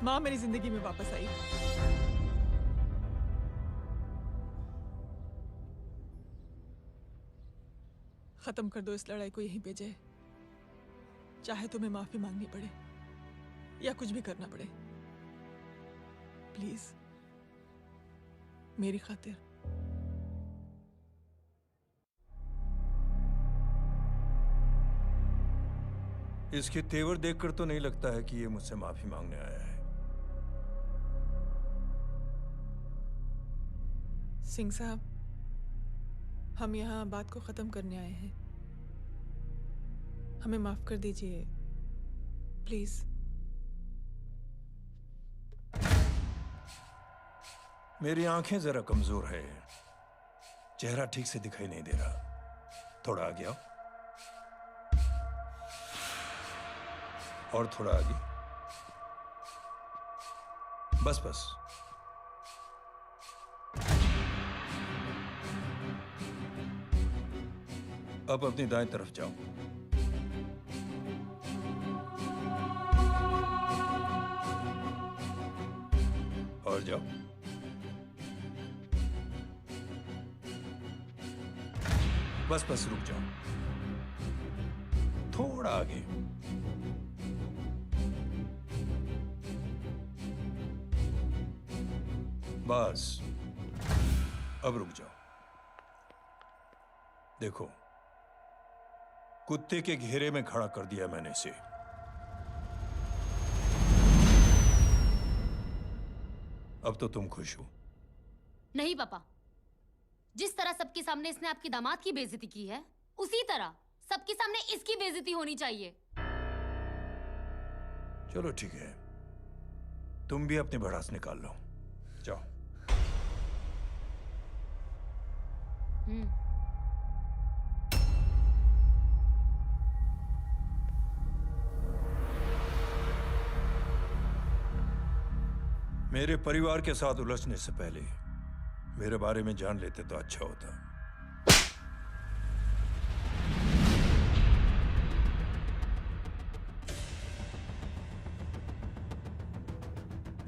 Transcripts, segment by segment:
माँ मेरी जिंदगी में वापस आई। खत्म कर दो इस लड़ाई को यहीं पे जय। चाहे तुम्हें माफी मांगनी पड़े या कुछ भी करना पड़े, प्लीज मेरी खातिर। इसके तेवर देखकर तो नहीं लगता है कि ये मुझसे माफी मांगने आया है। सिंह साहब, हम यहाँ बात को खत्म करने आए हैं। हमें माफ कर दीजिए प्लीज। मेरी आंखें जरा कमजोर है, चेहरा ठीक से दिखाई नहीं दे रहा। थोड़ा आगे आओ, और थोड़ा आगे। बस बस। अब अपनी दाएं तरफ जाओ। और जाओ। बस बस रुक जाओ, थोड़ा आगे। बस अब रुक जाओ। देखो, कुत्ते के घेरे में खड़ा कर दिया मैंने इसे। अब तो तुम खुश हो? नहीं पापा, जिस तरह सबके सामने इसने आपकी दामाद की बेइज्जती की है, उसी तरह सबके सामने इसकी बेइज्जती होनी चाहिए। चलो ठीक है, तुम भी अपनी भड़ास निकाल लो। जाओ। मेरे परिवार के साथ उलझने से पहले मेरे बारे में जान लेते तो अच्छा होता।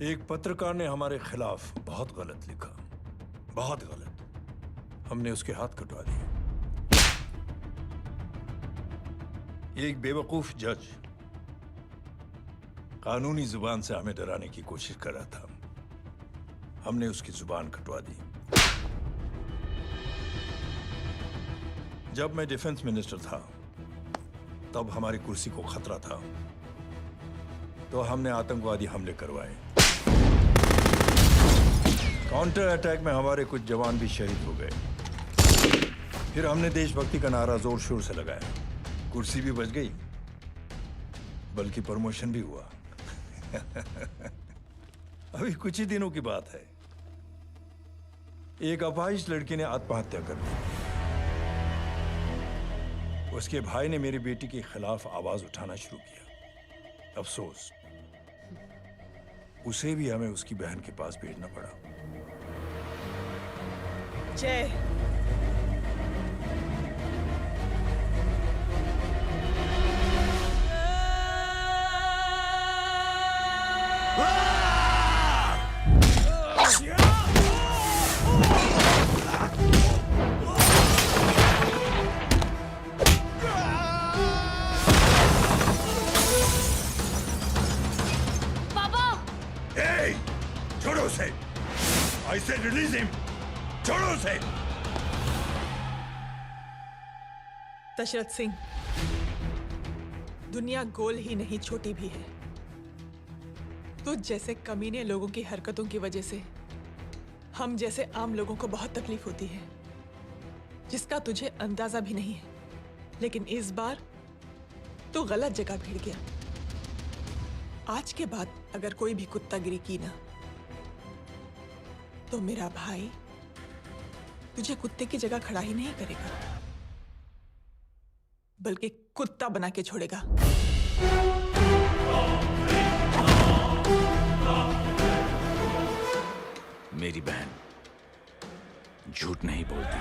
एक पत्रकार ने हमारे खिलाफ बहुत गलत लिखा, बहुत गलत। हमने उसके हाथ कटवा दिए। एक बेवकूफ जज कानूनी जुबान से हमें डराने की कोशिश कर रहा था। हमने उसकी जुबान कटवा दी। जब मैं डिफेंस मिनिस्टर था, तब हमारी कुर्सी को खतरा था, तो हमने आतंकवादी हमले करवाए। काउंटर अटैक में हमारे कुछ जवान भी शहीद हो गए। फिर हमने देशभक्ति का नारा जोर शोर से लगाया। कुर्सी भी बच गई, बल्कि प्रमोशन भी हुआ। अभी कुछ ही दिनों की बात है, एक अपाहिज लड़की ने आत्महत्या कर ली। उसके भाई ने मेरी बेटी के खिलाफ आवाज उठाना शुरू किया। अफसोस, उसे भी हमें उसकी बहन के पास भेजना पड़ा। जय, छोड़ो उसे। I said release him. छोड़ो उसे। दशरथ सिंह, दुनिया गोल ही नहीं छोटी भी है। तुझ जैसे कमीने लोगों की हरकतों की वजह से हम जैसे आम लोगों को बहुत तकलीफ होती है, जिसका तुझे अंदाजा भी नहीं है। लेकिन इस बार तू गलत जगह भिड़ गया। आज के बाद अगर कोई भी कुत्तागिरी की ना, तो मेरा भाई तुझे कुत्ते की जगह खड़ा ही नहीं करेगा, बल्कि कुत्ता बना के छोड़ेगा। मेरी बहन झूठ नहीं बोलती।